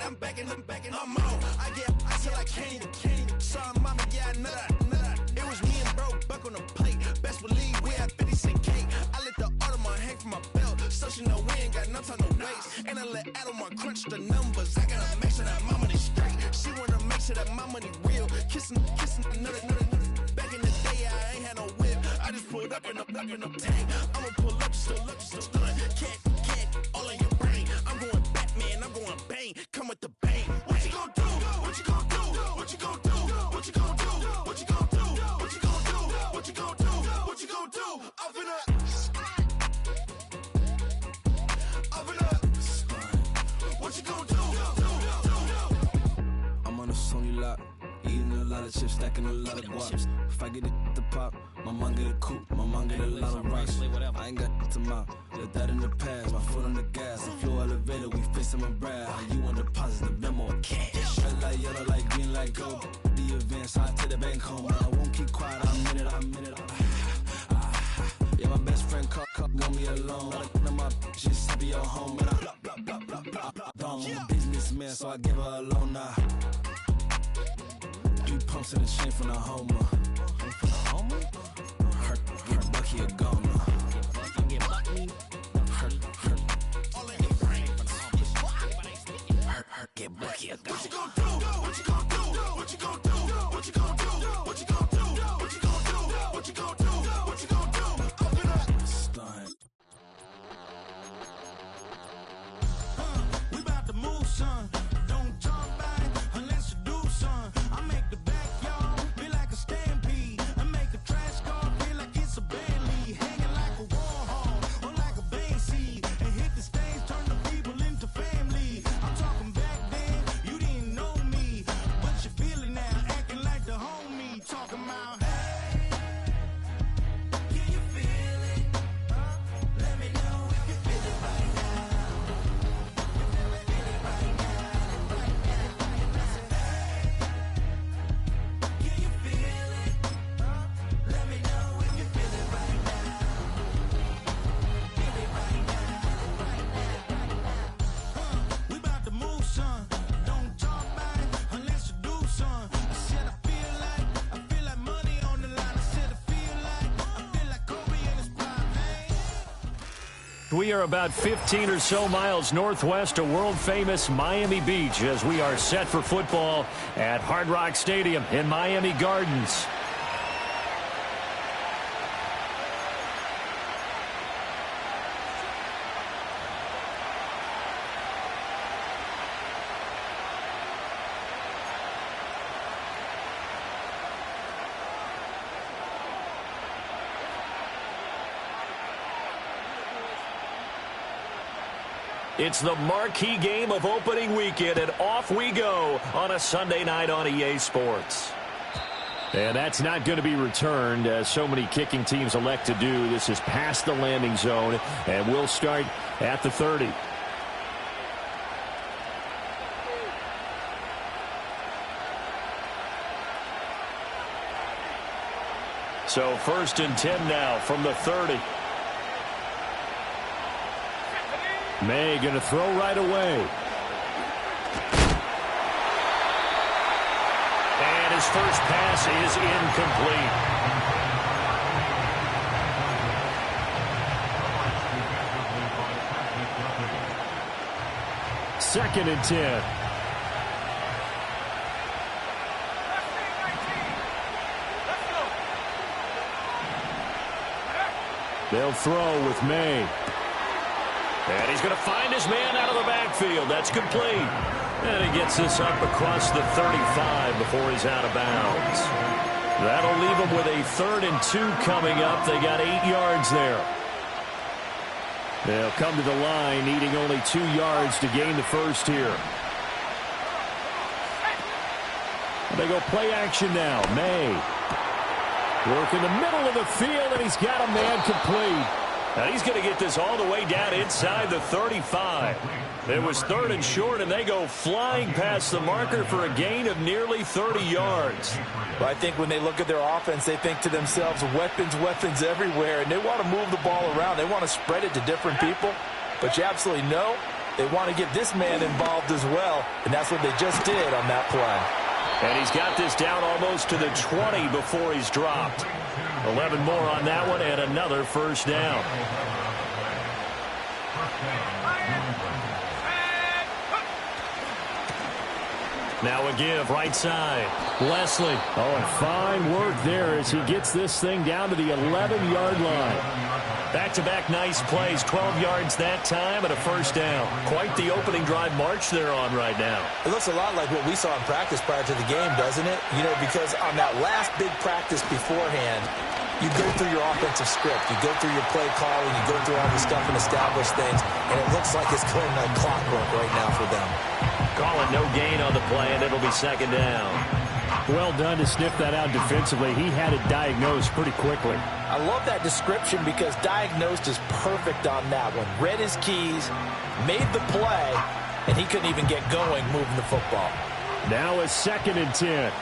I'm on. I till I can't. Sorry, mama, yeah, I know that. It was me and bro, buck on the plate. Best believe we had 50 cent cake. I let the Audemars hang from my belt. So she know we ain't got no time to waste. And I let Audemars crunch the numbers. I gotta make sure that my money straight. She wanna make sure that my money real. Kissing another. Back in the day, I ain't had no whip. I just pulled up in a tank. I'ma pull up just to stun. Can't, all in your brain. I'm going Batman, I'm going bang. Come with the bang. What you gon' do? What you gon' do? What you gon' do? What you gon' do? What you gon' do? What you gon' do? What you gon' do? What you gon' do? Up in a what you gon' do? I'm on a Sony lot, eating a lot of chips, stacking a lot of guaps. If I get it to pop, my mom get a coupe, my mom get a lot of rocks. I ain't got to mouth, let that in the past. My foot on the gas, the flow elevator, we facing my brad. How you want deposit the memo of cash? Red light, yellow light, green light, gold. The events, I take the bank home. I won't keep quiet, I'm in it. Yeah, my best friend want me alone. My she's happy at home, and I I'm a businessman, so I give her a loan now. 3 pumps in the chain from the Homer. Her Bucky a goner. Her get Bucky a goner. What you gon' do? What you gon' do? What you gon' do? What you gon' do? What you gon' do? What you gon' do? What you gon' do? What you gon' do? Up in a stunt. We about to move, son. Don't talk about it unless you do, son. I make the backyard feel like a stampede. I make a trash car feel like it's a Bentley. Hanging like a Warhol or like a Banksy. And hit the stage, turn the people into family. I'm talking back then, you didn't know me. But you feel it now, acting like the homie. Talking about, hey, can you feel it? Let me know if you feel it right now. Can you feel it? Let me know if you feel it right now. Feel it right now. We about to move, son. Don't talk about it unless you do, son. I said I feel like money on the line. I said I feel like Kobe in his prime, man. We are about 15 or so miles northwest of world-famous Miami Beach as we are set for football at Hard Rock Stadium in Miami Gardens. It's the marquee game of opening weekend, and off we go on a Sunday night on EA Sports. And that's not going to be returned, as so many kicking teams elect to do. This is past the landing zone, and we'll start at the 30. So 1st and 10 now from the 30. May going to throw right away. And his first pass is incomplete. Second and 10. They'll throw with May. And he's going to find his man out of the backfield. That's complete. And he gets this up across the 35 before he's out of bounds. That'll leave him with a 3rd and 2 coming up. They got 8 yards there. They'll come to the line, needing only 2 yards to gain the first here. And they go play action now. May. Work in the middle of the field, and he's got a man complete. And he's going to get this all the way down inside the 35. It was 3rd and short, and they go flying past the marker for a gain of nearly 30 yards. But I think when they look at their offense, they think to themselves, weapons everywhere, and they want to move the ball around. They want to spread it to different people. But you absolutely know they want to get this man involved as well, and that's what they just did on that play. And he's got this down almost to the 20 before he's dropped. 11 more on that one and another first down. Now a give right side. Leslie. Oh, and fine work there as he gets this thing down to the 11-yard line. Back-to-back nice plays. 12 yards that time and a first down. Quite the opening drive march they're on right now. It looks a lot like what we saw in practice prior to the game, doesn't it? You know, because on that last big practice beforehand, you go through your offensive script. You go through your play calling. You go through all the stuff and establish things. And it looks like it's going like clockwork right now for them. Calling no gain on the play, and it'll be second down. Well done to sniff that out defensively. He had it diagnosed pretty quickly. I love that description because diagnosed is perfect on that one. Read his keys, made the play, and he couldn't even get going moving the football. Now a 2nd and 10.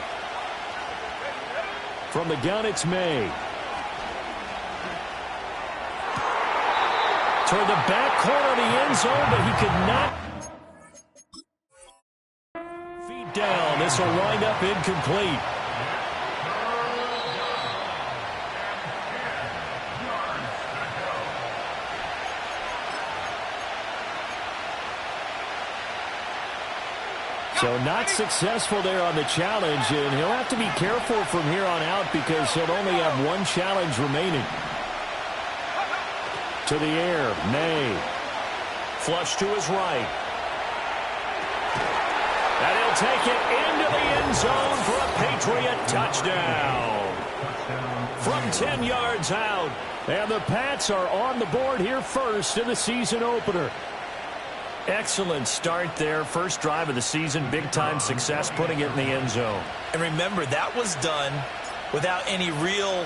From the gun, it's May. Toward the back corner of the end zone, but he could not. Feet down. This will wind up incomplete. So not successful there on the challenge, and he'll have to be careful from here on out because he'll only have one challenge remaining. To the air, May. Flush to his right. And he'll take it into the end zone for a Patriot touchdown. From 10 yards out. And the Pats are on the board here first in the season opener. Excellent start there. First drive of the season. Big-time success putting it in the end zone. And remember, that was done without any real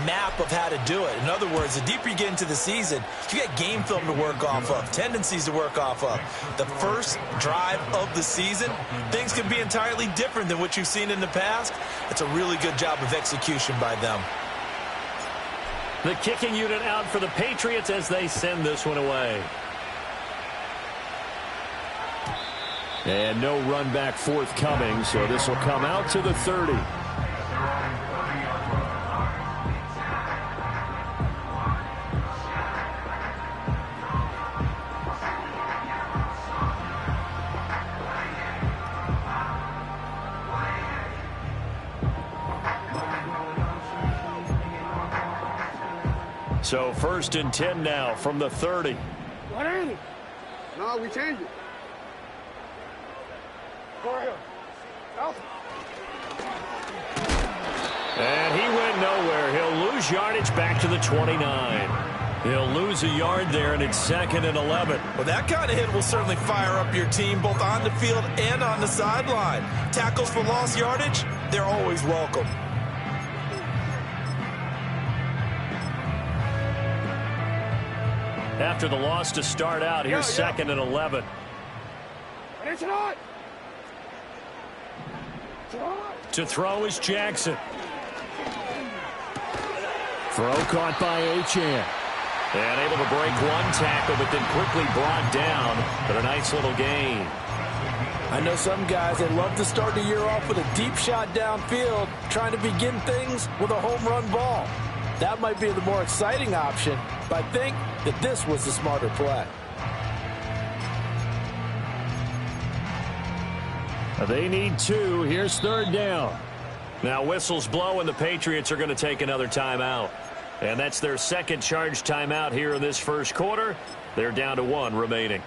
map of how to do it. In other words, the deeper you get into the season, you get game film to work off of, tendencies to work off of. The first drive of the season, things can be entirely different than what you've seen in the past. It's a really good job of execution by them. The kicking unit out for the Patriots as they send this one away. And no run back forthcoming, so this will come out to the 30. So 1st and 10 now from the 30. What ain't it? No, we changed it. Go ahead. Dolphin. And he went nowhere. He'll lose yardage back to the 29. He'll lose a yard there, and it's 2nd and 11. Well, that kind of hit will certainly fire up your team both on the field and on the sideline. Tackles for lost yardage, they're always welcome. After the loss to start out, here's 2nd and 11. To throw is Jackson. Throw caught by Achane. And able to break one tackle, but then quickly brought down. But a nice little gain. I know some guys, they love to start the year off with a deep shot downfield, trying to begin things with a home run ball. That might be the more exciting option, but I think that this was the smarter play. They need 2. Here's 3rd down. Now whistles blow, and the Patriots are going to take another timeout. And that's their second charge timeout here in this first quarter. They're down to 1 remaining.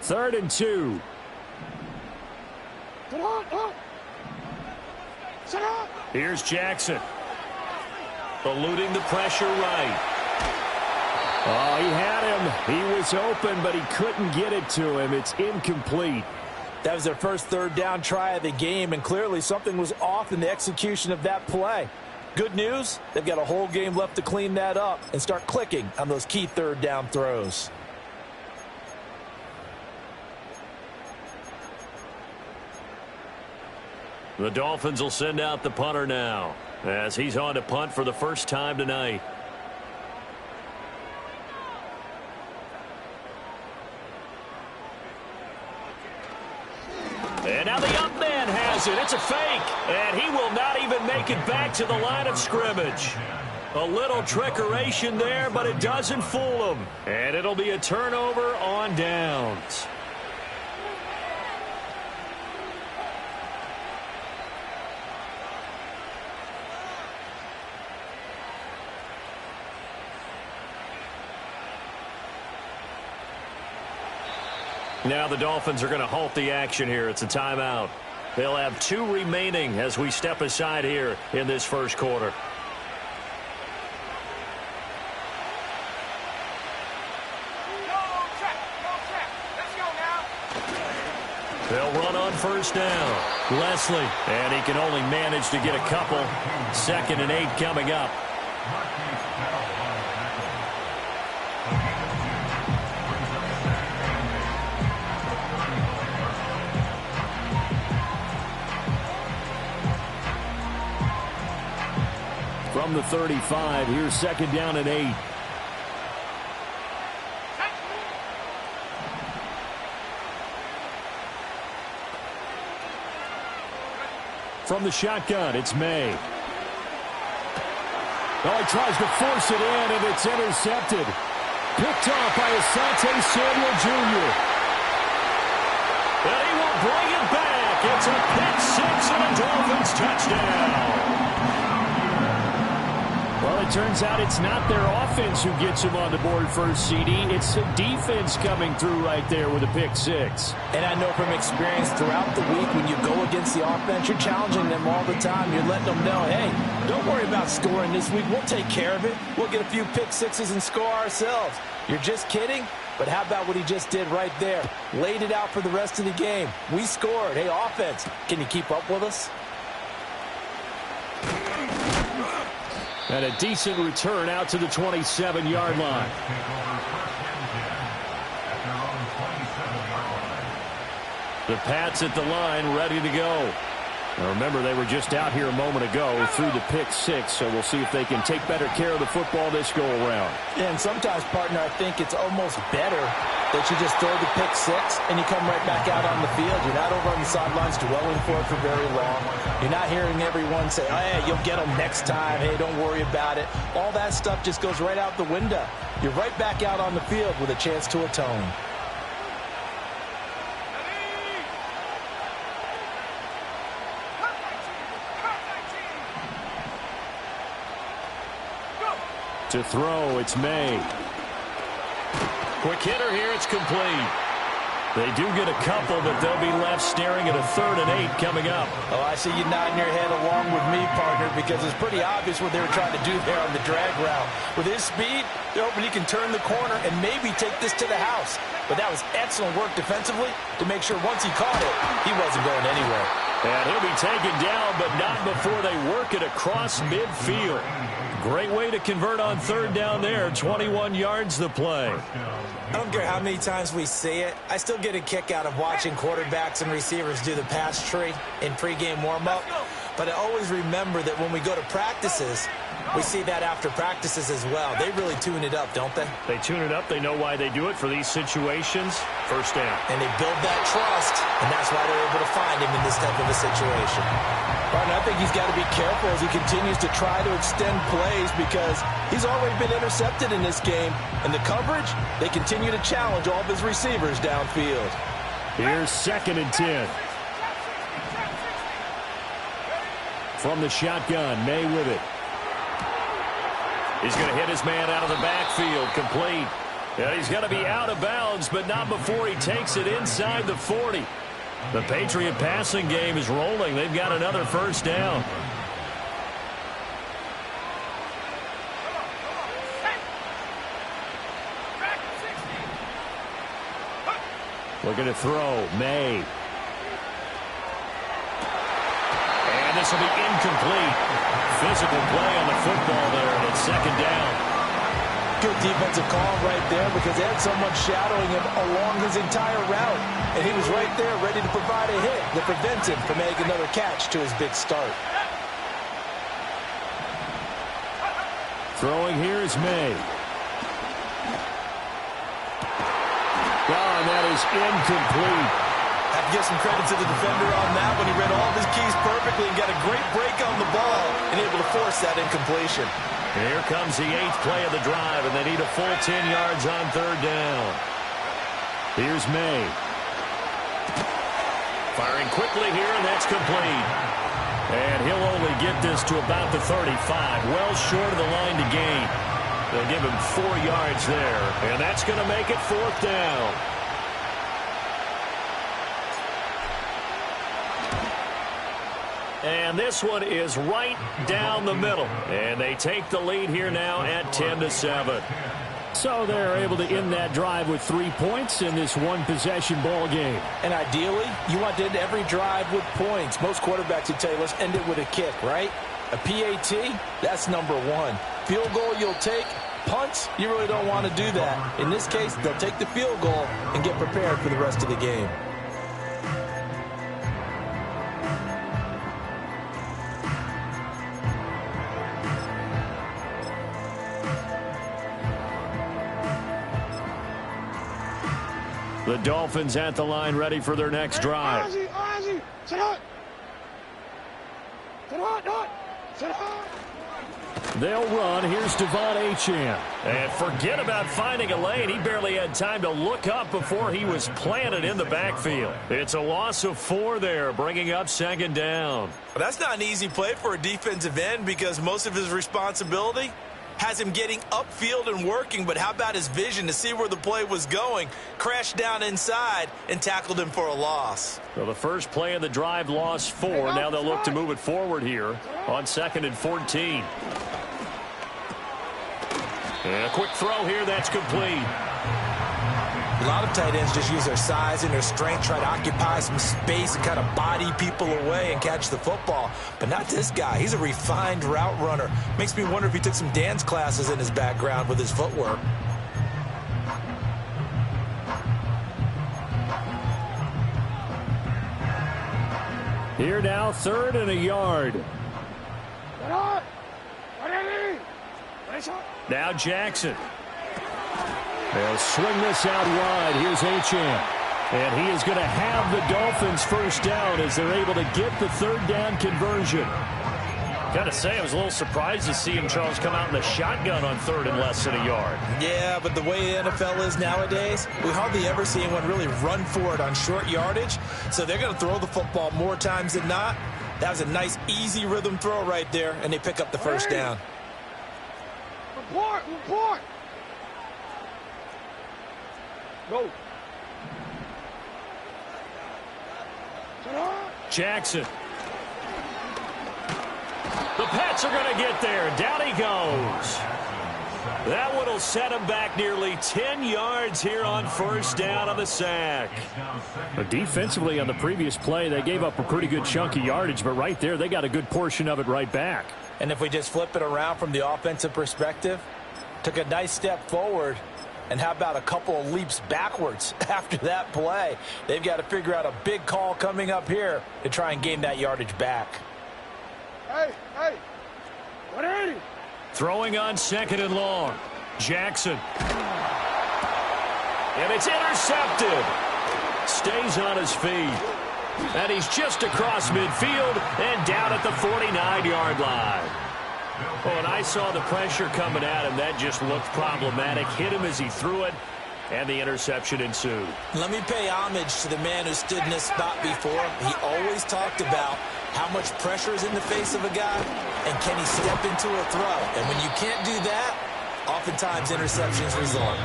Third and 2. Here's Jackson. Eluding the pressure right. Oh, he had him. He was open, but he couldn't get it to him. It's incomplete. That was their first 3rd down try of the game, and clearly something was off in the execution of that play. Good news, they've got a whole game left to clean that up and start clicking on those key 3rd down throws. The Dolphins will send out the punter now as he's on to punt for the first time tonight. And now the up man has it. It's a fake. And he will not even make it back to the line of scrimmage. A little trickeration there, but it doesn't fool him. And it'll be a turnover on downs. Now the Dolphins are going to halt the action here. It's a timeout. They'll have 2 remaining as we step aside here in this first quarter. They'll run on first down. Leslie, and he can only manage to get a couple. 2nd and 8 coming up. From the 35, here's 2nd down and 8. From the shotgun, it's May. Oh, he tries to force it in, and it's intercepted. Picked off by Asante Samuel Jr. And he will bring it back. It's a pick 6 and a Dolphins touchdown. Well, it turns out it's not their offense who gets them on the board first, CD. It's the defense coming through right there with a pick 6. And I know from experience throughout the week when you go against the offense, you're challenging them all the time. You're letting them know, hey, don't worry about scoring this week. We'll take care of it. We'll get a few pick 6s and score ourselves. You're just kidding? But how about what he just did right there? Laid it out for the rest of the game. We scored. Hey, offense, can you keep up with us? And a decent return out to the 27-yard line. The Pats at the line, ready to go. Now remember, they were just out here a moment ago through the pick 6, so we'll see if they can take better care of the football this go-around. Yeah, and sometimes, partner, I think it's almost better that you just throw the pick 6 and you come right back out on the field. You're not over on the sidelines dwelling for it for very long. You're not hearing everyone say, oh, hey, you'll get them next time. Hey, don't worry about it. All that stuff just goes right out the window. You're right back out on the field with a chance to atone. To throw, it's May. Quick hitter here, it's complete. They do get a couple, but they'll be left staring at a 3rd and 8 coming up. Oh, I see you nodding your head along with me, partner, because it's pretty obvious what they were trying to do there on the drag route. With his speed, they're hoping he can turn the corner and maybe take this to the house. But that was excellent work defensively to make sure once he caught it, he wasn't going anywhere. And he'll be taken down, but not before they work it across midfield. Great way to convert on 3rd down there. 21 yards the play. I don't care how many times we see it. I still get a kick out of watching quarterbacks and receivers do the pass tree in pregame warm-up. But I always remember that when we go to practices, we see that after practices as well. They really tune it up, don't they? They tune it up. They know why they do it for these situations. First down. And they build that trust, and that's why they're able to find him in this type of a situation. But I think he's got to be careful as he continues to try to extend plays because he's already been intercepted in this game. And the coverage, they continue to challenge all of his receivers downfield. Here's 2nd and 10. From the shotgun, May with it. He's going to hit his man out of the backfield, complete. And he's going to be out of bounds, but not before he takes it inside the 40. The Patriot passing game is rolling. They've got another first down. Looking to throw, May. And this will be incomplete. Physical play on the football there, and it's 2nd down. Good defensive call right there because they had someone shadowing him along his entire route. And he was right there ready to provide a hit that prevents him from making another catch to his big start. Throwing here is May. And that is incomplete. I have to give some credit to the defender on that when he read all of his keys perfectly and got a great break on the ball and able to force that incompletion. Here comes the 8th play of the drive, and they need a full 10 yards on 3rd down. Here's May. Firing quickly here, and that's complete. And he'll only get this to about the 35, well short of the line to gain. They'll give him 4 yards there, and that's going to make it 4th down. And this one is right down the middle. And they take the lead here now at 10-7. So they're able to end that drive with 3 points in this one-possession ball game. And ideally, you want to end every drive with points. Most quarterbacks would tell you, let's end it with a kick, right? A PAT, that's number 1. Field goal you'll take. Punts, you really don't want to do that. In this case, they'll take the field goal and get prepared for the rest of the game. The Dolphins at the line ready for their next drive. They'll run. Here's Devon Achane. And forget about finding a lane. He barely had time to look up before he was planted in the backfield. It's a loss of 4 there, bringing up 2nd down. Well, that's not an easy play for a defensive end because most of his responsibility has him getting upfield and working, but how about his vision to see where the play was going, crashed down inside, and tackled him for a loss. So the first play of the drive lost 4. Now they'll look to move it forward here on 2nd and 14. And a quick throw here, that's complete. A lot of tight ends just use their size and their strength, try to occupy some space and kind of body people away and catch the football. But not this guy. He's a refined route runner. Makes me wonder if he took some dance classes in his background with his footwork. Here now, 3rd and a yard. Now Jackson. They'll swing this out wide. Here's Achane. And he is going to have the Dolphins first down as they're able to get the 3rd down conversion. Got to say, I was a little surprised to see him, Charles, come out in the shotgun on 3rd and less than a yard. Yeah, but the way the NFL is nowadays, we hardly ever see anyone really run for it on short yardage. So they're going to throw the football more times than not. That was a nice, easy rhythm throw right there, and they pick up the first down. Report! Go. Jackson. The Pats are going to get there. Down he goes. That one will set him back nearly 10 yards here on 1st down on the sack. But defensively on the previous play, they gave up a pretty good chunk of yardage, but right there, they got a good portion of it right back. And if we just flip it around from the offensive perspective, took a nice step forward, and how about a couple of leaps backwards after that play? They've got to figure out a big call coming up here to try and gain that yardage back. Hey, 180. Throwing on 2nd and long. Jackson. And it's intercepted. Stays on his feet. And he's just across midfield and down at the 49-yard line. Oh, and I saw the pressure coming at him. That just looked problematic. Hit him as he threw it, and the interception ensued. Let me pay homage to the man who stood in this spot before. He always talked about how much pressure is in the face of a guy, and can he step into a throw. And when you can't do that, oftentimes interceptions result.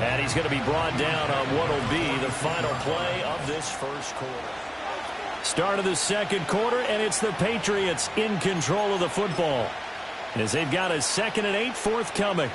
And he's going to be brought down on what will be the final play of this first quarter. Start of the 2nd quarter, and it's the Patriots in control of the football as they've got a 2nd and 8 forthcoming.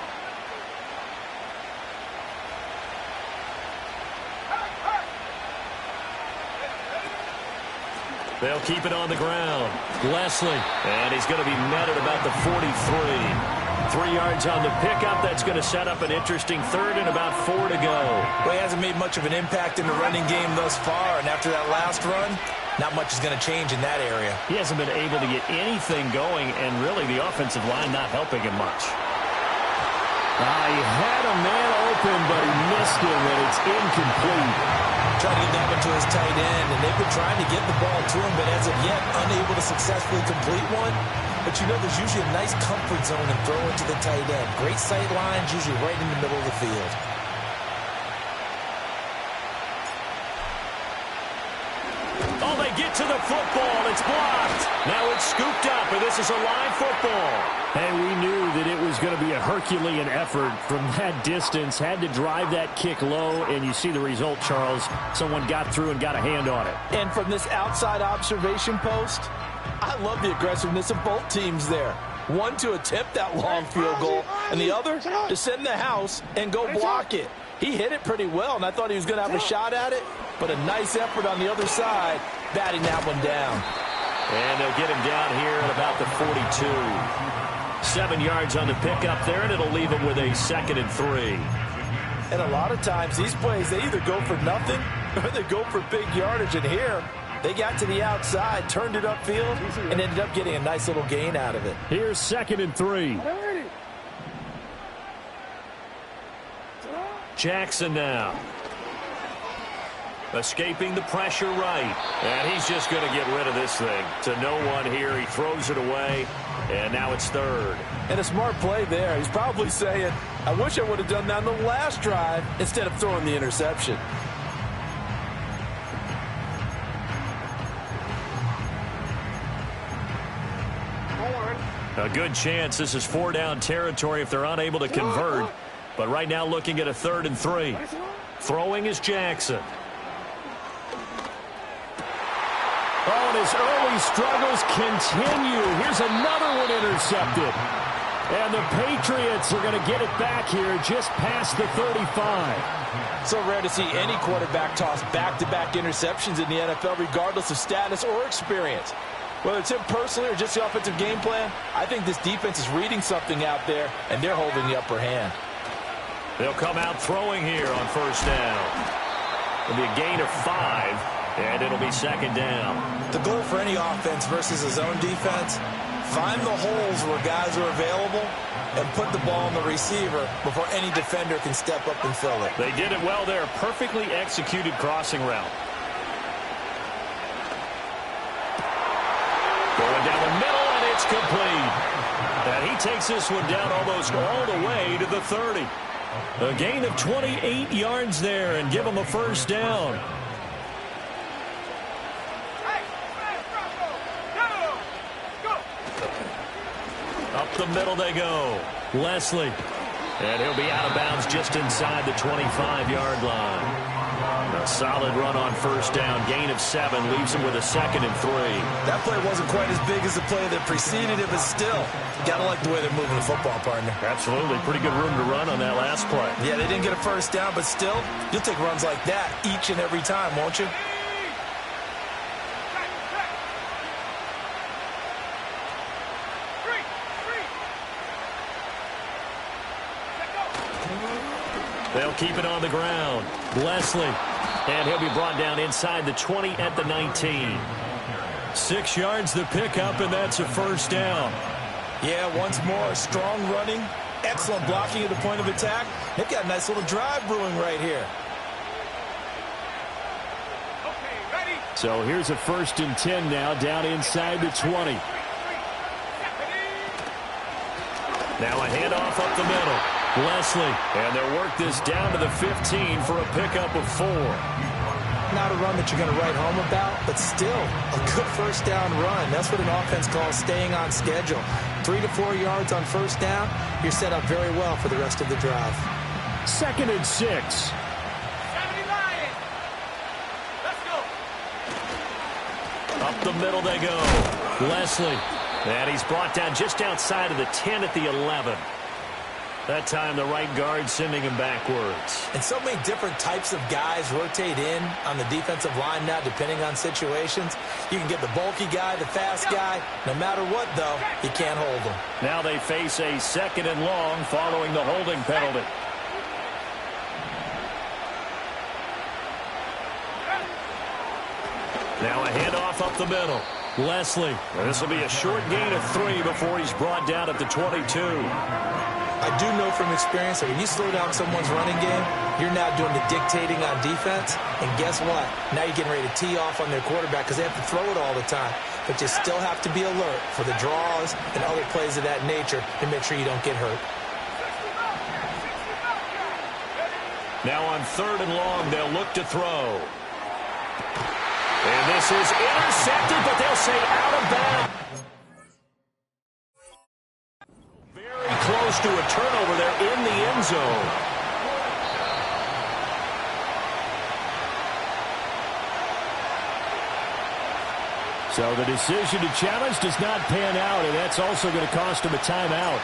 They'll keep it on the ground. Leslie. And he's going to be met at about the 43. 3 yards on the pickup. That's going to set up an interesting third and about 4 to go. Well, he hasn't made much of an impact in the running game thus far, and after that last run, not much is going to change in that area. He hasn't been able to get anything going, and really the offensive line not helping him much. He had a man open, but he missed him, and it's incomplete. Trying to get that one to his tight end, and they've been trying to get the ball to him, but as of yet, unable to successfully complete one. But you know there's usually a nice comfort zone and throw into the tight end. Great sight lines, usually right in the middle of the field. Oh, they get to the football. It's blocked. Now it's scooped up, and this is a live football. And we knew that it was going to be a Herculean effort from that distance. Had to drive that kick low, and you see the result, Charles. Someone got through and got a hand on it. And from this outside observation post, I love the aggressiveness of both teams there. One to attempt that long field goal, and the other to send the house and go block it. He hit it pretty well, and I thought he was going to have a shot at it, but a nice effort on the other side, batting that one down. And they'll get him down here at about the 42. 7 yards on the pickup there, and it'll leave him with a 2nd and 3. And a lot of times, these plays, they either go for nothing or they go for big yardage. And here, they got to the outside, turned it upfield, and ended up getting a nice little gain out of it. Here's 2nd and 3. Jackson now. Escaping the pressure right. And he's just going to get rid of this thing. To no one here. He throws it away. And now it's 3rd. And a smart play there. He's probably saying, I wish I would have done that on the last drive instead of throwing the interception. A good chance this is 4-down territory if they're unable to convert. But right now looking at a 3rd and 3. Throwing is Jackson. Oh, and his early struggles continue. Here's another one intercepted. And the Patriots are going to get it back here just past the 35. So rare to see any quarterback toss back-to-back interceptions in the NFL, regardless of status or experience. Whether it's him personally or just the offensive game plan, I think this defense is reading something out there, and they're holding the upper hand. They'll come out throwing here on 1st down. It'll be a gain of 5, and it'll be 2nd down. The goal for any offense versus a zone defense, find the holes where guys are available and put the ball on the receiver before any defender can step up and fill it. They did it well there. Perfectly executed crossing route. Going down the middle, and it's complete. And he takes this one down almost all the way to the 30. A gain of 28 yards there and give him a 1st down. Up the middle they go. Leslie. And he'll be out of bounds just inside the 25-yard line. A solid run on 1st down. Gain of 7 leaves him with a 2nd and 3. That play wasn't quite as big as the play that preceded it, but still, gotta like the way they're moving the football, partner. Absolutely. Pretty good room to run on that last play. Yeah, they didn't get a 1st down, but still, you'll take runs like that each and every time, won't you? They'll keep it on the ground. Leslie. And he'll be brought down inside the 20 at the 19. 6 yards the pickup, and that's a 1st down. Yeah, once more, strong running, excellent blocking at the point of attack. They've got a nice little drive brewing right here. So here's a 1st and 10 now, down inside the 20. Now a handoff up the middle. Leslie, and they'll work this down to the 15 for a pickup of 4. Not a run that you're going to write home about, but still a good 1st down run. That's what an offense calls staying on schedule. 3 to 4 yards on 1st down, you're set up very well for the rest of the drive. 2nd and 6. Up the middle they go. Leslie, and he's brought down just outside of the 10 at the 11. That time the right guard sending him backwards. And so many different types of guys rotate in on the defensive line now, depending on situations. You can get the bulky guy, the fast guy. No matter what, though, you can't hold them. Now they face a 2nd and long following the holding penalty. Now a handoff up the middle. Leslie. This will be a short gain of 3 before he's brought down at the 22. I do know from experience that when you slow down someone's running game, you're now doing the dictating on defense. And guess what? Now you're getting ready to tee off on their quarterback because they have to throw it all the time. But you still have to be alert for the draws and other plays of that nature to make sure you don't get hurt. Now on 3rd and long, they'll look to throw. And this is intercepted, but they'll say out of bounds. Very close to a turnover there in the end zone. So the decision to challenge does not pan out, and that's also going to cost him a timeout.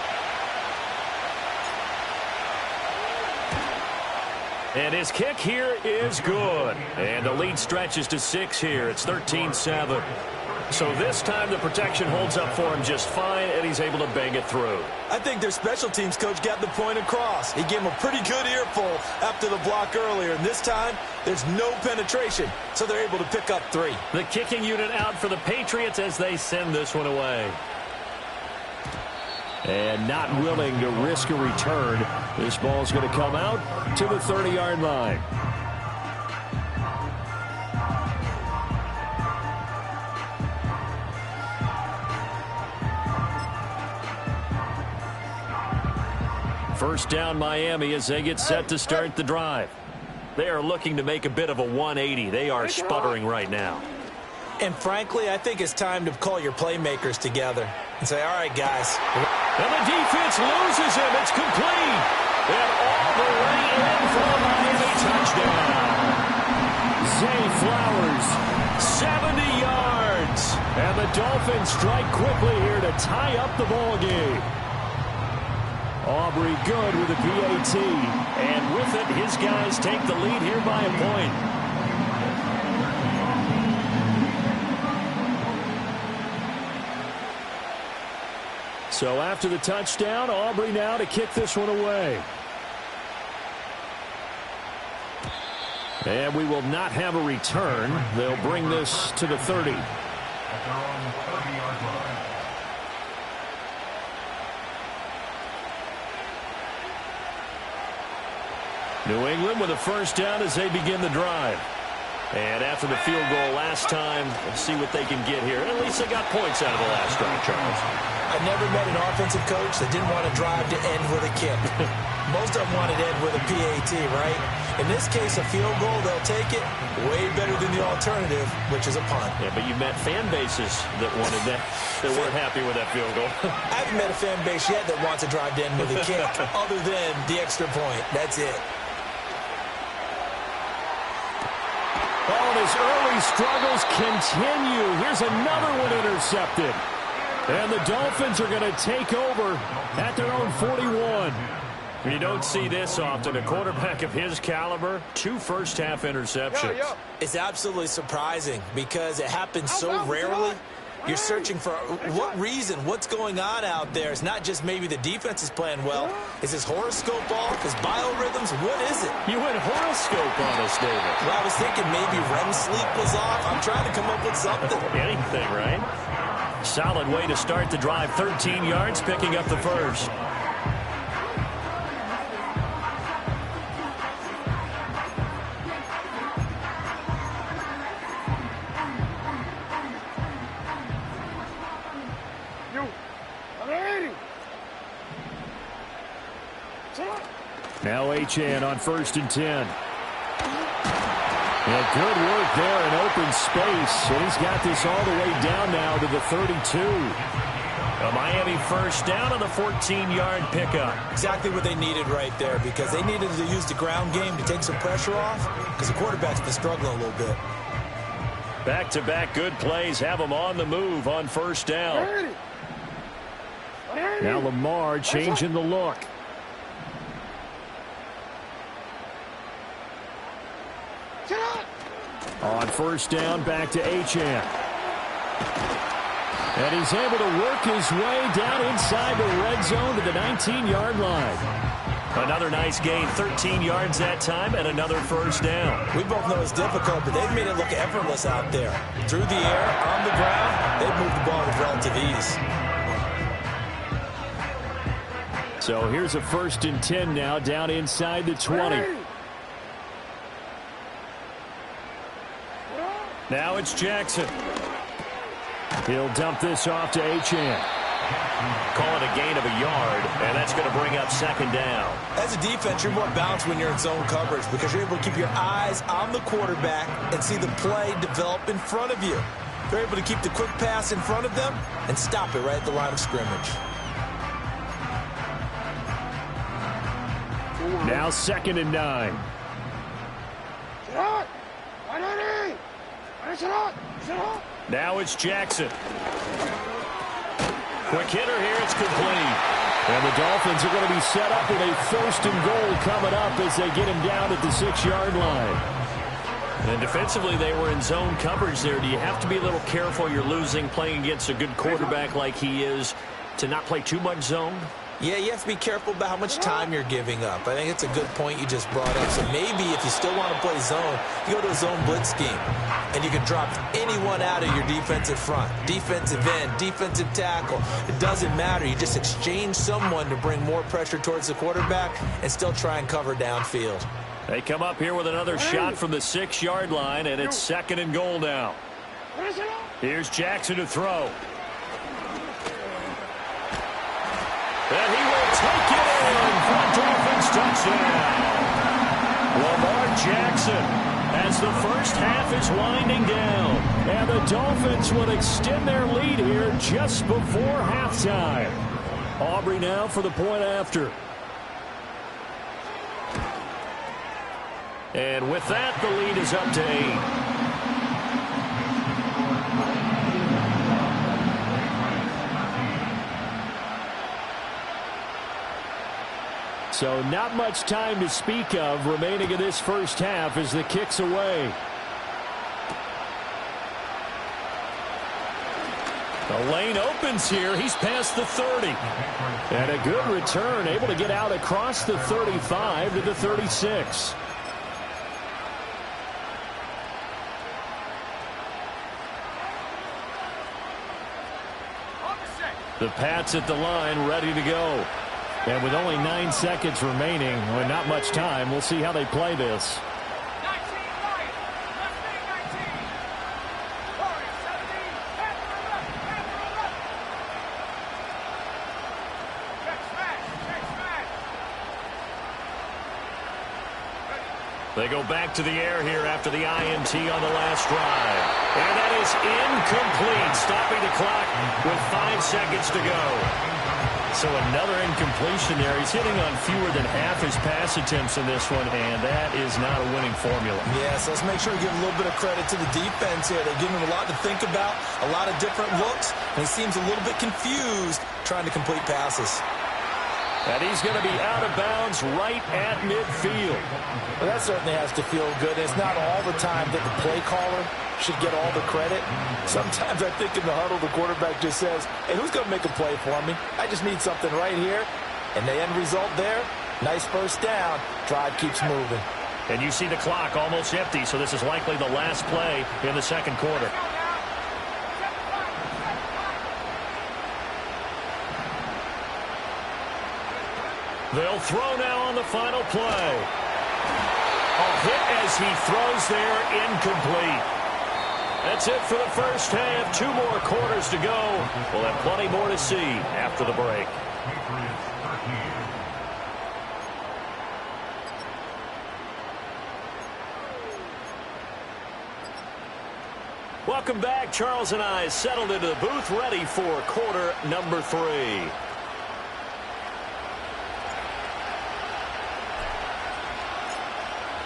And his kick here is good. And the lead stretches to 6 here. It's 13-7. So this time the protection holds up for him just fine, and he's able to bang it through. I think their special teams coach got the point across. He gave him a pretty good earful after the block earlier. And this time, there's no penetration, so they're able to pick up 3. The kicking unit out for the Patriots as they send this one away. And not willing to risk a return. This ball's going to come out to the 30-yard line. First down Miami as they get set to start the drive. They are looking to make a bit of a 180. They are sputtering right now. And frankly, I think it's time to call your playmakers together and say, all right, guys. And the defense loses him. It's complete. And all the way in for a Miami touchdown. Zay Flowers, 70 yards. And the Dolphins strike quickly here to tie up the ball game. Aubrey good with a PAT. And with it, his guys take the lead here by a point. So after the touchdown, Aubrey now to kick this one away. And we will not have a return. They'll bring this to the 30. New England with a first down as they begin the drive. And after the field goal last time, let's see what they can get here. At least they got points out of the last drive, Charles. I never met an offensive coach that didn't want to drive to end with a kick. Most of them wanted to end with a PAT, right? In this case, a field goal, they'll take it. Way better than the alternative, which is a punt. Yeah, but you met fan bases that wanted that, that weren't happy with that field goal. I haven't met a fan base yet that wants to drive to end with a kick, other than the extra point. That's it. Oh, and his early struggles continue. Here's another one intercepted. And the Dolphins are going to take over at their own 41. You don't see this often. A quarterback of his caliber, 2 first-half interceptions. It's absolutely surprising because it happens so rarely. You're searching for what reason, what's going on out there. It's not just maybe the defense is playing well. Is his horoscope off? His biorhythms? What is it? You went horoscope on us, David. Well, I was thinking maybe REM sleep was off. I'm trying to come up with something. Anything, right? Solid way to start the drive. 13 yards, picking up the first. Now Achane on 1st and 10. Yeah, good work there in open space. And he's got this all the way down now to the 32. A Miami first down on the 14-yard pickup. Exactly what they needed right there because they needed to use the ground game to take some pressure off because the quarterback's been struggling a little bit. Back-to-back good plays have them on the move on first down. Now Lamar changing the look. On first down, back to Achane. And he's able to work his way down inside the red zone to the 19-yard line. Another nice gain, 13 yards that time, and another first down. We both know it's difficult, but they've made it look effortless out there. Through the air, on the ground, they've moved the ball with relative ease. So here's a 1st and 10 now, down inside the 20. Now it's Jackson. He'll dump this off to Achane. Call it a gain of a yard, and that's going to bring up 2nd down. As a defense, you're more balanced when you're in zone coverage because you're able to keep your eyes on the quarterback and see the play develop in front of you. You're able to keep the quick pass in front of them and stop it right at the line of scrimmage. Now 2nd and 9. Now it's Jackson. Quick hitter here, it's complete. And the Dolphins are going to be set up with a 1st and goal coming up as they get him down at the 6-yard line. And defensively, they were in zone coverage there. Do you have to be a little careful? You're losing, playing against a good quarterback like he is, to not play too much zone? Yeah, you have to be careful about how much time you're giving up. I think it's a good point you just brought up. So maybe if you still want to play zone, you go to a zone blitz scheme. And you can drop anyone out of your defensive front. Defensive end, defensive tackle. It doesn't matter. You just exchange someone to bring more pressure towards the quarterback and still try and cover downfield. They come up here with another shot from the 6-yard line, and it's 2nd and goal now. Here's Jackson to throw. And he will take it in for a Dolphins touchdown. Lamar Jackson, as the first half is winding down, and the Dolphins will extend their lead here just before halftime. Aubrey now for the point after. And with that, the lead is up to 8. So not much time to speak of remaining in this first half as the kick's away. The lane opens here. He's past the 30. And a good return, able to get out across the 35 to the 36. The Pats at the line, ready to go. And with only 9 seconds remaining, with not much time, we'll see how they play this. They go back to the air here after the INT on the last drive. And that is incomplete, stopping the clock with 5 seconds to go. So another incompletion there. He's hitting on fewer than half his pass attempts in this one, and that is not a winning formula. Yes, let's make sure we give a little bit of credit to the defense here. They're giving him a lot to think about, a lot of different looks, and he seems a little bit confused trying to complete passes. And he's going to be out of bounds right at midfield. Well, that certainly has to feel good. It's not all the time that the play caller should get all the credit. Sometimes I think in the huddle, the quarterback just says, hey, who's going to make a play for me? I just need something right here. And the end result there, nice first down. Drive keeps moving. And you see the clock almost empty, so this is likely the last play in the second quarter. They'll throw now on the final play. A hit as he throws there, incomplete. That's it for the first half. 2 more quarters to go. We'll have plenty more to see after the break. Welcome back. Charles and I settled into the booth, ready for quarter number 3.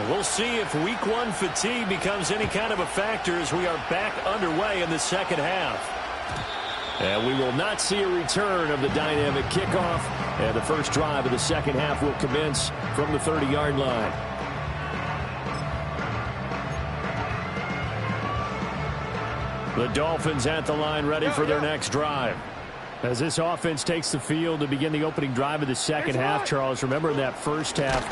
We'll see if week 1 fatigue becomes any kind of a factor as we are back underway in the second half. And we will not see a return of the dynamic kickoff. And the first drive of the second half will commence from the 30-yard line. The Dolphins at the line, ready for their next drive. As this offense takes the field to begin the opening drive of the second half, Charles, remember in that first half,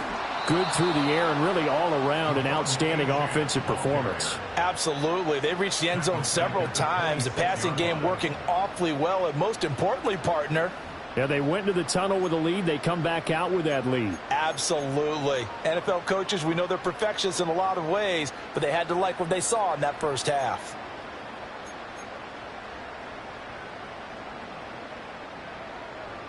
good through the air and really all around an outstanding offensive performance. Absolutely. They reached the end zone several times. The passing game working awfully well. And most importantly, partner, yeah, they went into the tunnel with a lead. They come back out with that lead. Absolutely. NFL coaches, we know they're perfectionists in a lot of ways, but they had to like what they saw in that first half.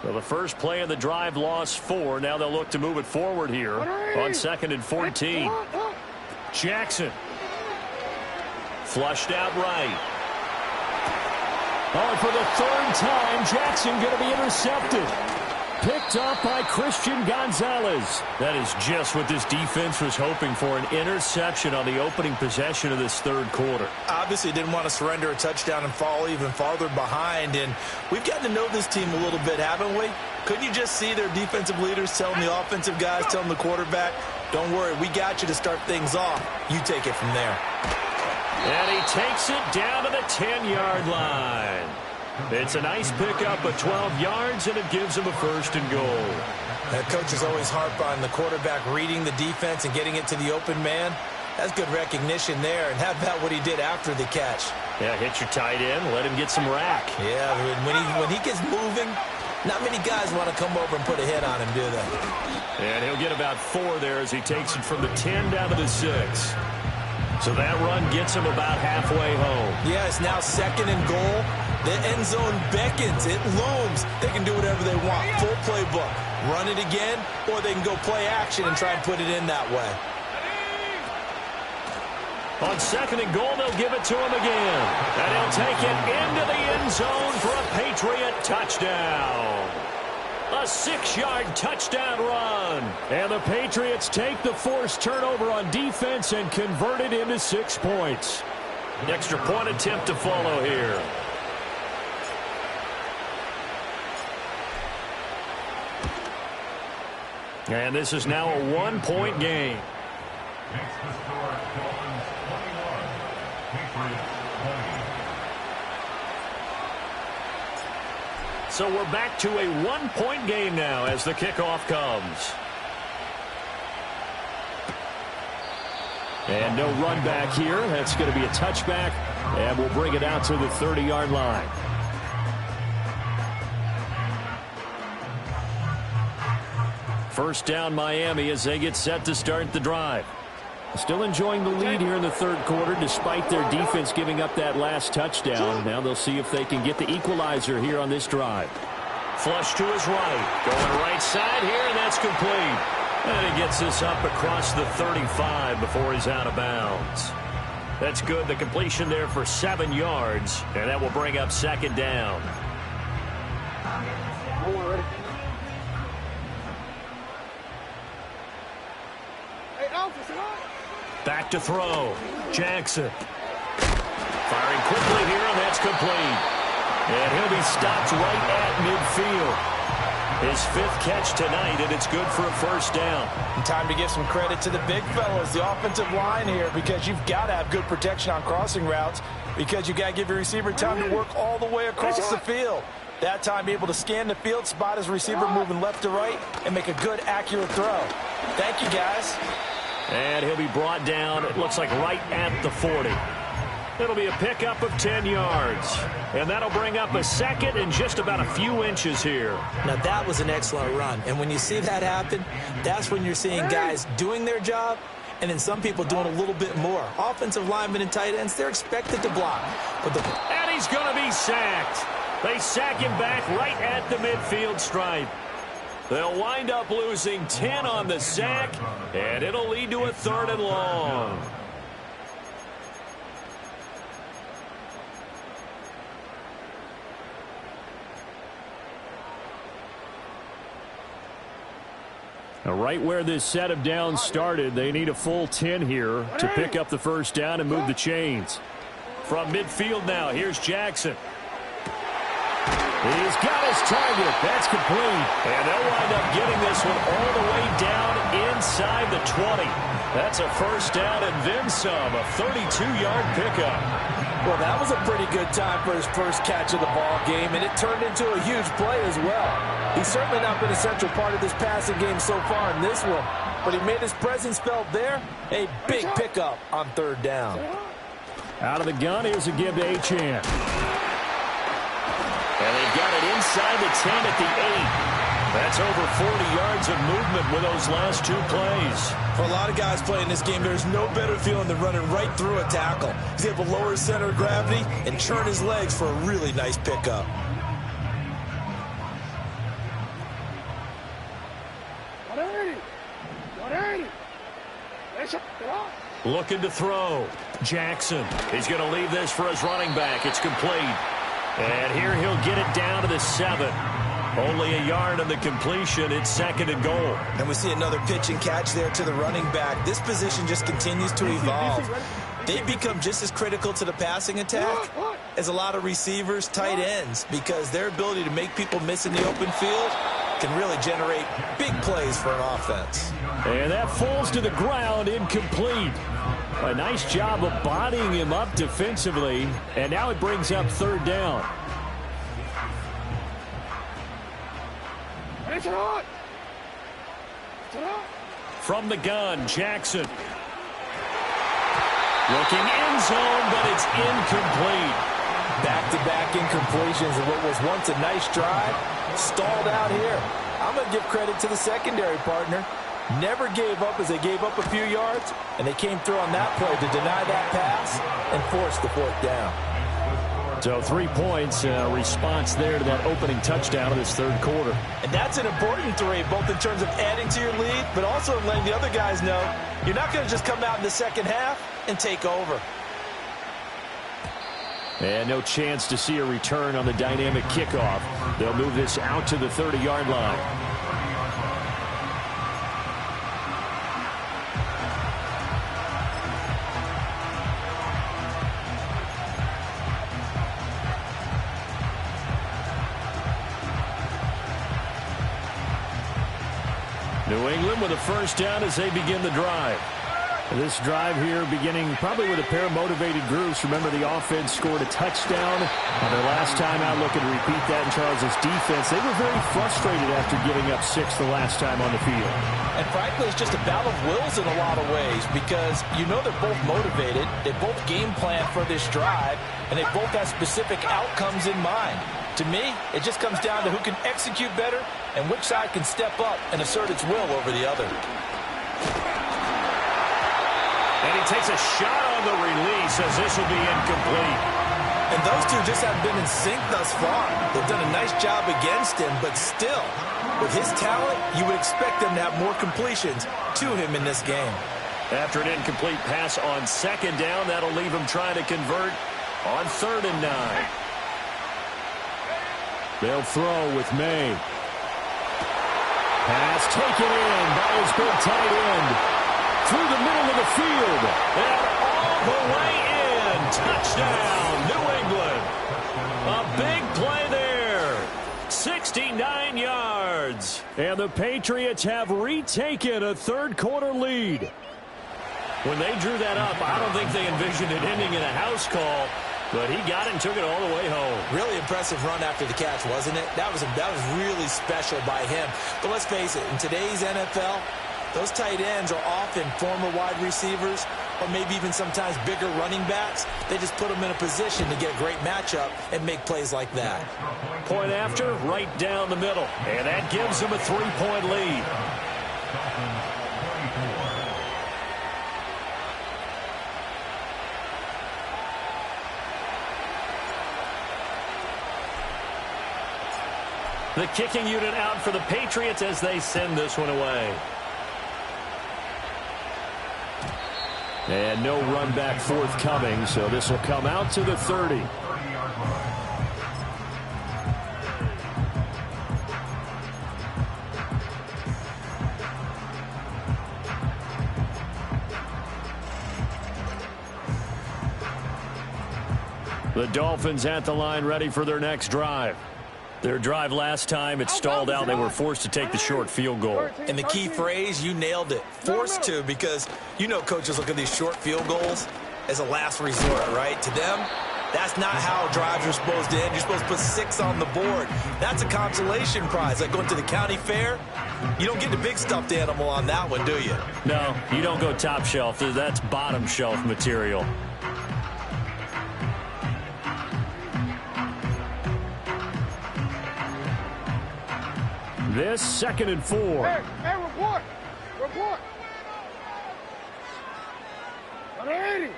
So the first play of the drive lost 4. Now they'll look to move it forward here on 2nd and 14. Jackson. Flushed out right. Oh, and for the 3rd time, Jackson going to be intercepted. Picked up by Christian Gonzalez. That is just what this defense was hoping for, an interception on the opening possession of this 3rd quarter. Obviously didn't want to surrender a touchdown and fall even farther behind. And we've gotten to know this team a little bit, haven't we? Couldn't you just see their defensive leaders telling the offensive guys, telling the quarterback, don't worry, we got you to start things off. You take it from there. And he takes it down to the 10-yard line. It's a nice pickup of 12 yards, and it gives him a 1st and goal. That coach is always harp on the quarterback reading the defense and getting it to the open man. That's good recognition there. And how about what he did after the catch? Yeah, hit your tight end, let him get some rack. Yeah, when he gets moving, not many guys want to come over and put a hit on him, do they? And he'll get about 4 there as he takes it from the 10 down to the 6. So that run gets him about halfway home. Yeah, it's now 2nd and goal. The end zone beckons. It looms. They can do whatever they want. Full playbook. Run it again, or they can go play action and try and put it in that way. On 2nd and goal, they'll give it to him again. And he'll take it into the end zone for a Patriot touchdown. A 6-yard touchdown run. And the Patriots take the forced turnover on defense and convert it into 6 points. An extra point attempt to follow here. And this is now a 1-point game. Next to score, Dolphins 21, Patriots 20. So we're back to a 1-point game now as the kickoff comes. And no run back here. That's going to be a touchback, and we'll bring it out to the 30-yard line. First down Miami as they get set to start the drive. Still enjoying the lead here in the 3rd quarter despite their defense giving up that last touchdown. Now they'll see if they can get the equalizer here on this drive. Flush to his right. Going right side here, and that's complete. And he gets this up across the 35 before he's out of bounds. That's good. The completion there for 7 yards, and that will bring up 2nd down. Back to throw. Jackson. Firing quickly here, and that's complete. And he'll be stopped right at midfield. His 5th catch tonight, and it's good for a 1st down. And time to give some credit to the big fellas, the offensive line here, because you've got to have good protection on crossing routes, because you got to give your receiver time to work all the way across the field. That time able to scan the field, spot his receiver moving left to right, and make a good, accurate throw. Thank you, guys. And he'll be brought down, it looks like right at the 40. It'll be a pickup of 10 yards. And that'll bring up a 2nd and just about a few inches here. Now, that was an excellent run. And when you see that happen, that's when you're seeing guys doing their job and then some people doing a little bit more. Offensive linemen and tight ends, they're expected to block. And he's going to be sacked. They sack him back right at the midfield stripe. They'll wind up losing 10 on the sack, and it'll lead to a 3rd and long. Now, right where this set of downs started, they need a full 10 here to pick up the 1st down and move the chains. From midfield now, here's Jackson. He's got his target. That's complete. And they'll wind up getting this one all the way down inside the 20. That's a 1st down and then some, a 32-yard pickup. Well, that was a pretty good time for his first catch of the ball game, and it turned into a huge play as well. He's certainly not been a central part of this passing game so far in this one, but he made his presence felt there. A big pickup on third down. Out of the gun, here's a give to Achane. And they've got it inside the 10 at the 8. That's over 40 yards of movement with those last two plays. For a lot of guys playing this game, there's no better feeling than running right through a tackle. He's able to lower his center of gravity and churn his legs for a really nice pickup. Looking to throw. Jackson. He's going to leave this for his running back. It's complete. And here he'll get it down to the 7. Only a yard on the completion. It's 2nd and goal. And we see another pitch and catch there to the running back. This position just continues to evolve. They become just as critical to the passing attack as a lot of receivers, tight ends, because their ability to make people miss in the open field can really generate big plays for an offense. And that falls to the ground, incomplete. A nice job of bodying him up defensively, and now it brings up 3rd down. From the gun, Jackson. Looking end zone, but it's incomplete. Back-to-back incompletions of what was once a nice drive. Stalled out here. I'm going to give credit to the secondary partner. Never gave up as they gave up a few yards, and they came through on that play to deny that pass and force the 4th down. So 3 points, response there to that opening touchdown of this 3rd quarter. And that's an important 3, both in terms of adding to your lead, but also in letting the other guys know you're not going to just come out in the second half and take over. And no chance to see a return on the dynamic kickoff. They'll move this out to the 30-yard line. New England with a first down as they begin the drive. This drive here beginning probably with a pair of motivated groups. Remember, the offense scored a touchdown on their last time out. Looking to repeat that in Charles' defense. They were very frustrated after giving up 6 the last time on the field. And frankly, it's just a battle of wills in a lot of ways, because you know they're both motivated. They both game plan for this drive, and they both have specific outcomes in mind. To me, it just comes down to who can execute better and which side can step up and assert its will over the other. And he takes a shot on the release as this will be incomplete. And those two just haven't been in sync thus far. They've done a nice job against him, but still, with his talent, you would expect them to have more completions to him in this game. After an incomplete pass on 2nd down, that'll leave him trying to convert on 3rd and 9. They'll throw with May. Pass taken in by his big tight end. Through the middle of the field. And all the way in. Touchdown, New England. A big play there. 69 yards. And the Patriots have retaken a 3rd quarter lead. When they drew that up, I don't think they envisioned it ending in a house call. But he got it and took it all the way home. Really impressive run after the catch, wasn't it? That was really special by him. But let's face it, in today's NFL, those tight ends are often former wide receivers or maybe even sometimes bigger running backs. They just put them in a position to get a great matchup and make plays like that. Point after, right down the middle. And that gives them a 3-point lead. The kicking unit out for the Patriots as they send this one away. And no run back forthcoming, so this will come out to the 30. The Dolphins at the line ready for their next drive. Their drive last time, it stalled out. They were forced to take the short field goal. And the key phrase, you nailed it. Forced to, because you know coaches look at these short field goals as a last resort, right? To them, That's not how drives are supposed to end. You're supposed to put 6 on the board. That's a consolation prize. Like going to the county fair, you don't get the big stuffed animal on that one, do you? No, you don't go top shelf. That's bottom shelf material. This 2nd and 4. Hey, report. Report. 180.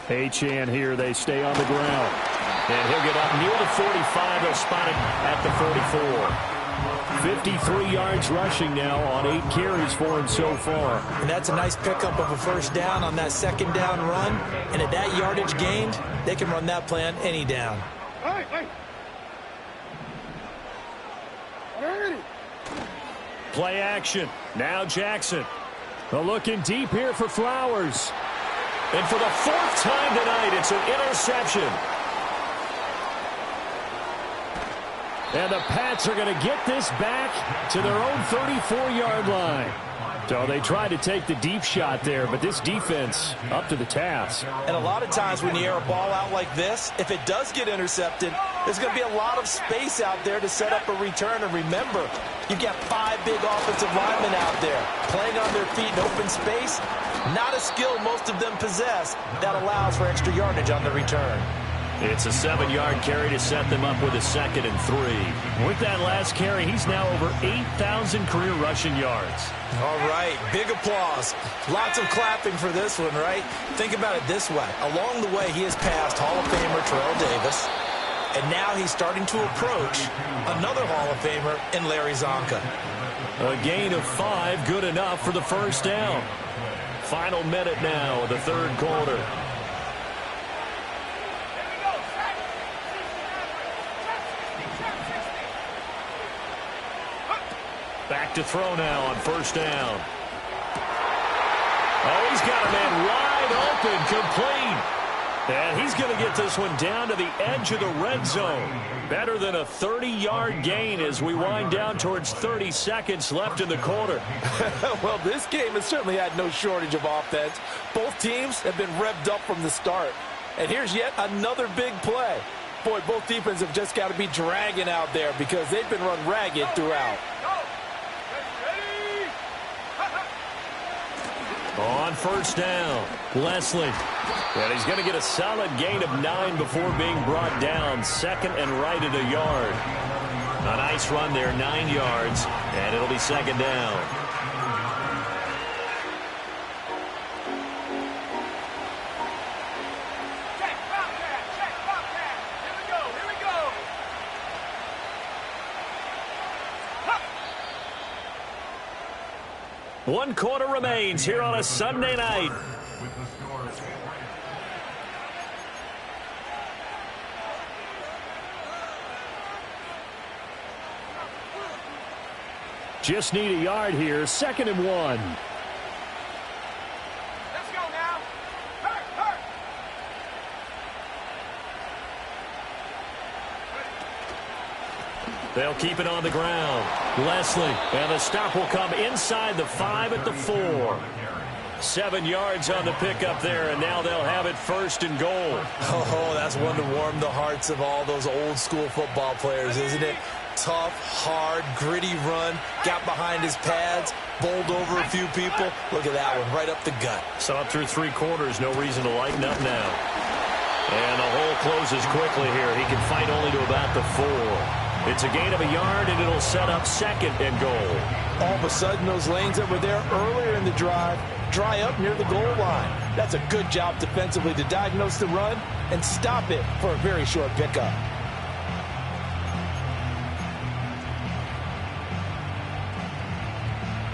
Achane here. They stay on the ground. And he'll get up near the 45. They'll spot it at the 44. 53 yards rushing now on 8 carries for him so far. And that's a nice pickup of a first down on that 2nd down run. And at that yardage gained, they can run that play on any down. Hey, hey. 180. Play action. Now Jackson. Looking deep here for Flowers. And for the 4th time tonight, it's an interception. And the Pats are going to get this back to their own 34-yard line. So they tried to take the deep shot there, but this defense up to the task. And a lot of times when you air a ball out like this, if it does get intercepted, there's going to be a lot of space out there to set up a return. And remember, you've got 5 big offensive linemen out there playing on their feet in open space. Not a skill most of them possess that allows for extra yardage on the return. It's a 7-yard carry to set them up with a 2nd and 3. With that last carry, he's now over 8,000 career rushing yards. All right, big applause. Lots of clapping for this one, right? Think about it this way. Along the way, he has passed Hall of Famer Terrell Davis, and now he's starting to approach another Hall of Famer in Larry Zonka. A gain of 5, good enough for the first down. Final minute now of the 3rd quarter. Back to throw now on 1st down. Oh, he's got a man wide open, complete. And he's going to get this one down to the edge of the red zone. Better than a 30-yard gain as we wind down towards 30 seconds left in the quarter. Well, this game has certainly had no shortage of offense. Both teams have been revved up from the start. And here's yet another big play. Boy, both defenses have just got to be dragging out there because they've been run ragged throughout. On 1st down, Leslie. And he's going to get a solid gain of 9 before being brought down. 2nd and right at a yard. A nice run there, 9 yards, and it'll be 2nd down. One quarter remains here on a Sunday night. Just need a yard here. 2nd and 1. Let's go now. Hurt, hurt. They'll keep it on the ground. Leslie, and the stop will come inside the 5 at the 4. 7 yards on the pickup there, and now they'll have it 1st and goal. Oh, that's one to warm the hearts of all those old-school football players, isn't it? Tough, hard, gritty run, got behind his pads, bowled over a few people. Look at that one, right up the gut. So up through 3 quarters, no reason to lighten up now. And the hole closes quickly here. He can fight only to about the 4. It's a gain of a yard, and it'll set up 2nd and goal. All of a sudden, those lanes that were there earlier in the drive dry up near the goal line. That's a good job defensively to diagnose the run and stop it for a very short pickup.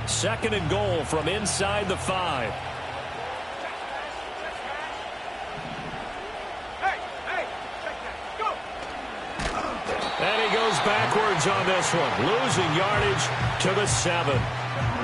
Second and goal from inside the 5. And he goes backwards on this one, losing yardage to the 7.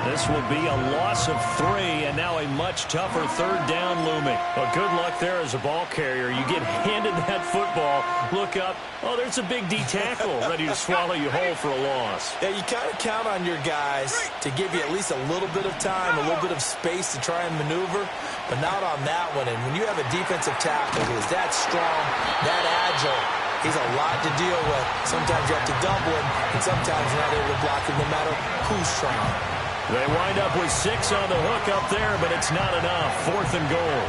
This will be a loss of 3, and now a much tougher third down looming. Well, good luck there as a ball carrier. You get handed that football, look up, oh, there's a big D tackle ready to swallow you whole for a loss. Yeah, you kind of count on your guys to give you at least a little bit of time, a little bit of space to try and maneuver, but not on that one. And when you have a defensive tackle who is that strong, that agile, he's a lot to deal with. Sometimes you have to double him, and sometimes you're not able to block him no matter who's trying. They wind up with 6 on the hook up there, but it's not enough. 4th and goal.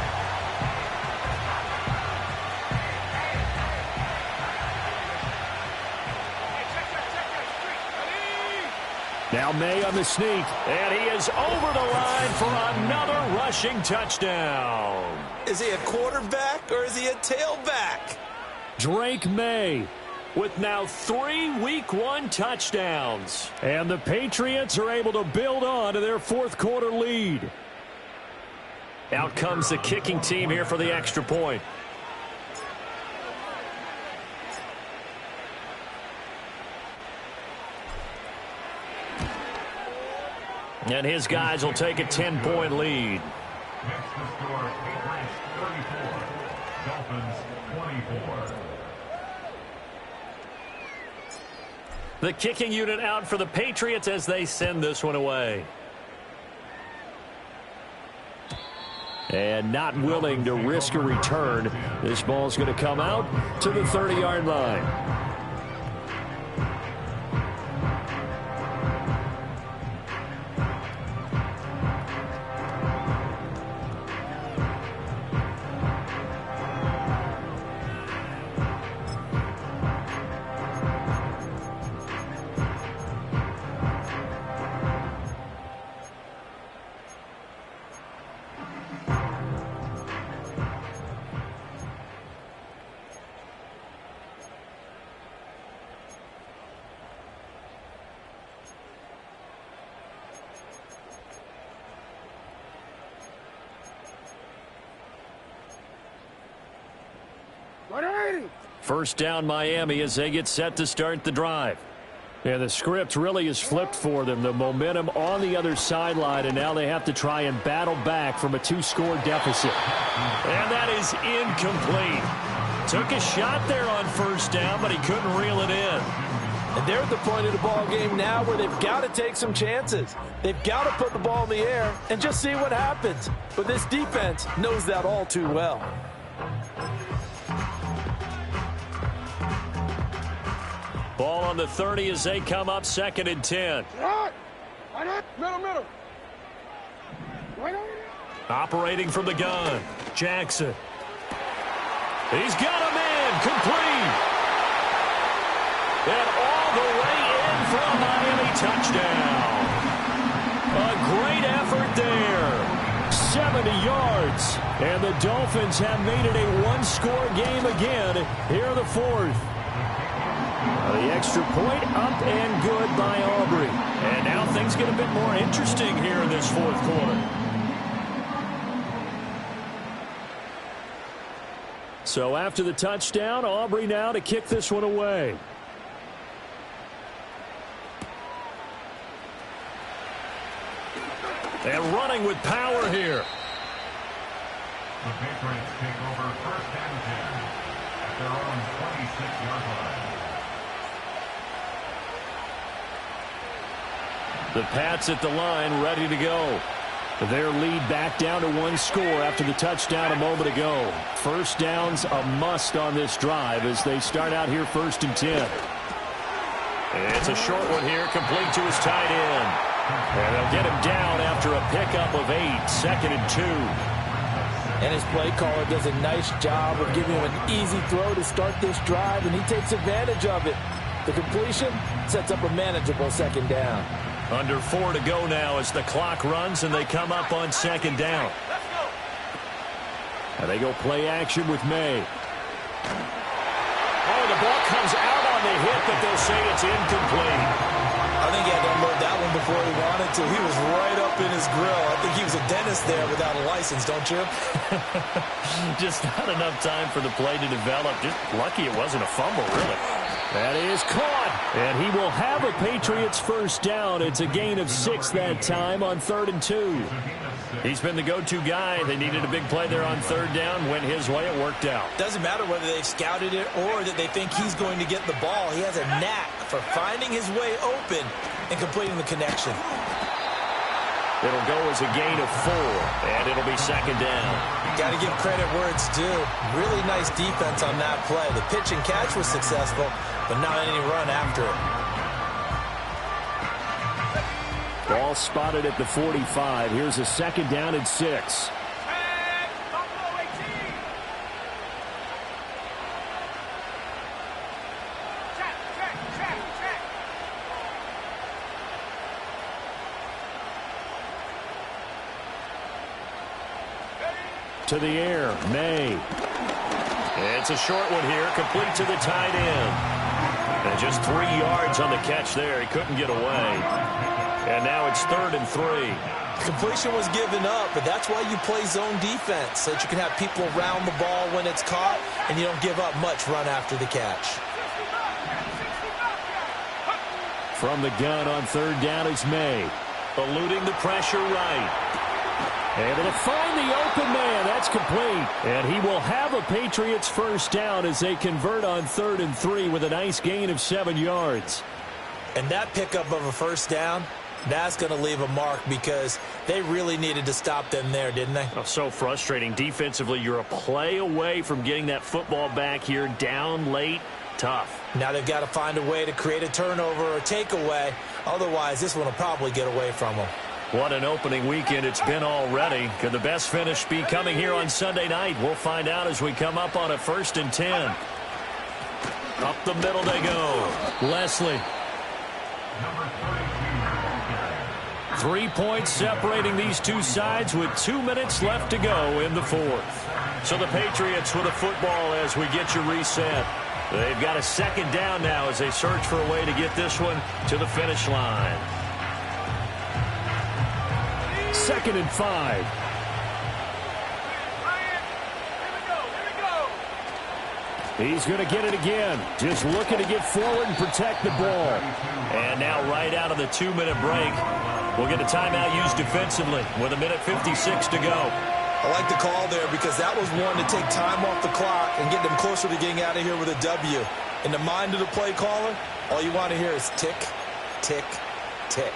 Now May on the sneak, and he is over the line for another rushing touchdown. Is he a quarterback or is he a tailback? Drake May with now 3 Week 1 touchdowns. And the Patriots are able to build on to their 4th quarter lead. Out comes the kicking team here for the extra point. And his guys will take a 10-point lead. Next to score, Patriots 34, Dolphins 24. The kicking unit out for the Patriots as they send this one away. And not willing to risk a return. This ball's going to come out to the 30-yard line. First down Miami as they get set to start the drive. And the script really is flipped for them. The momentum on the other sideline, and now they have to try and battle back from a 2-score deficit. And that is incomplete. Took a shot there on first down, but he couldn't reel it in. And they're at the point of the ball game now where they've got to take some chances. They've got to put the ball in the air and just see what happens. But this defense knows that all too well. Ball on the 30 as they come up 2nd and 10. Middle. Operating from the gun, Jackson. He's got a man, complete. And all the way in for a Miami touchdown. A great effort there. 70 yards. And the Dolphins have made it a 1-score game again here in the 4th. The extra point up and good by Aubrey. And now things get a bit more interesting here in this 4th quarter. So after the touchdown, Aubrey now to kick this one away. And running with power here. The Patriots take over 1st and 10 at their own 26-yard line. The Pats at the line ready to go. Their lead back down to 1 score after the touchdown a moment ago. First down's a must on this drive as they start out here 1st and 10. It's a short one here, complete to his tight end. And they'll get him down after a pickup of 8, 2nd and 2. And his play caller does a nice job of giving him an easy throw to start this drive, and he takes advantage of it. The completion sets up a manageable 2nd down. Under 4 to go now as the clock runs and they come up on 2nd down. And they go play action with May. Oh, the ball comes out on the hit, but they'll say it's incomplete. I think he had to unload that one before he wanted to. He was right up in his grill. I think he was a dentist there without a license, don't you? Just not enough time for the play to develop. Just lucky it wasn't a fumble, really. That is caught, and he will have a Patriots first down. It's a gain of 6 that time on 3rd and 2. He's been the go-to guy. They needed a big play there on 3rd down. Went his way. It worked out. Doesn't matter whether they've scouted it or that they think he's going to get the ball. He has a knack for finding his way open and completing the connection. It'll go as a gain of 4, and it'll be 2nd down. Got to give credit where it's due. Really nice defense on that play. The pitch and catch was successful, but not any run after it. Ball spotted at the 45. Here's a 2nd down and 6. To the air, May. It's a short one here, complete to the tight end. And just 3 yards on the catch there. He couldn't get away. And now it's 3rd and 3. Completion was given up, but that's why you play zone defense, so that you can have people around the ball when it's caught, and you don't give up much run after the catch. From the gun on 3rd down is May. Eluding the pressure right. Able to find the open man. That's complete. And he will have a Patriots first down as they convert on 3rd and 3 with a nice gain of 7 yards. And that pickup of a first down, that's going to leave a mark because they really needed to stop them there, didn't they? Oh, so frustrating. Defensively, you're a play away from getting that football back here down late. Tough. Now they've got to find a way to create a turnover or takeaway. Otherwise, this one will probably get away from them. What an opening weekend it's been already. Could the best finish be coming here on Sunday night? We'll find out as we come up on a 1st and 10. Up the middle they go. Leslie. 3 points separating these two sides with 2 minutes left to go in the 4th. So the Patriots with a football as we get you reset. They've got a 2nd down now as they search for a way to get this one to the finish line. 2nd and 5. He's going to get it again. Just looking to get forward and protect the ball. And now right out of the 2-minute break, we'll get a timeout used defensively with 1:56 to go. I like the call there because that was one to take time off the clock and get them closer to getting out of here with a W. In the mind of the play caller, all you want to hear is tick, tick, tick.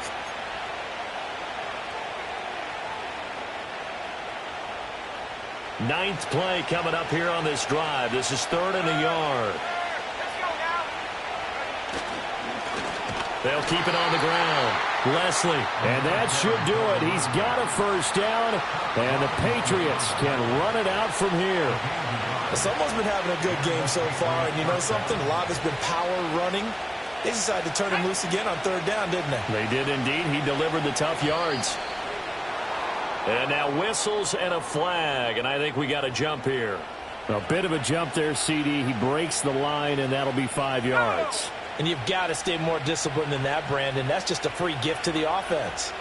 Ninth play coming up here on this drive. This is 3rd and a yard. They'll keep it on the ground. Leslie, and that should do it. He's got a first down, and the Patriots can run it out from here. Someone's been having a good game so far, and you know something? A lot of it's been power running. They decided to turn him loose again on 3rd down, didn't they? They did indeed. He delivered the tough yards. And now whistles and a flag, and I think we got a jump here. A bit of a jump there, CD. He breaks the line, and that'll be 5 yards. And you've got to stay more disciplined than that, Brandon. That's just a free gift to the offense.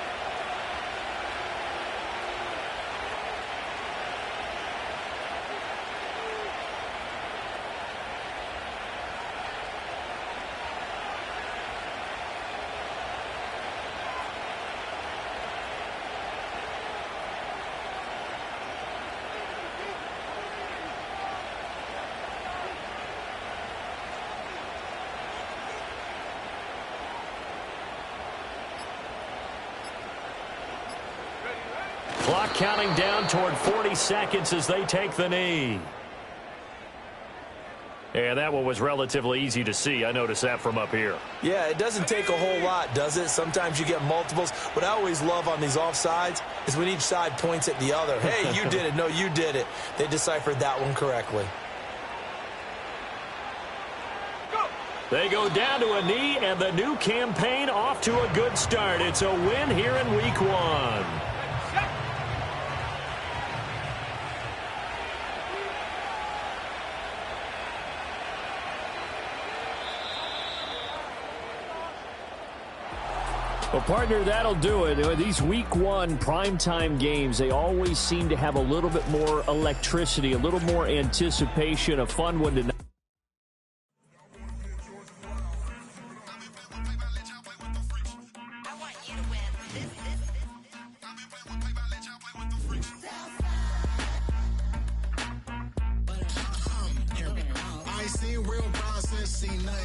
Clock counting down toward 40 seconds as they take the knee. And that one was relatively easy to see. I noticed that from up here. Yeah, it doesn't take a whole lot, does it? Sometimes you get multiples. What I always love on these offsides is when each side points at the other. Hey, you did it. No, you did it. They deciphered that one correctly. They go down to a knee, and the new campaign off to a good start. It's a win here in Week 1. Well, partner, that'll do it. These Week 1 primetime games, they always seem to have a little bit more electricity, a little more anticipation, a fun one tonight. real process, see nothing.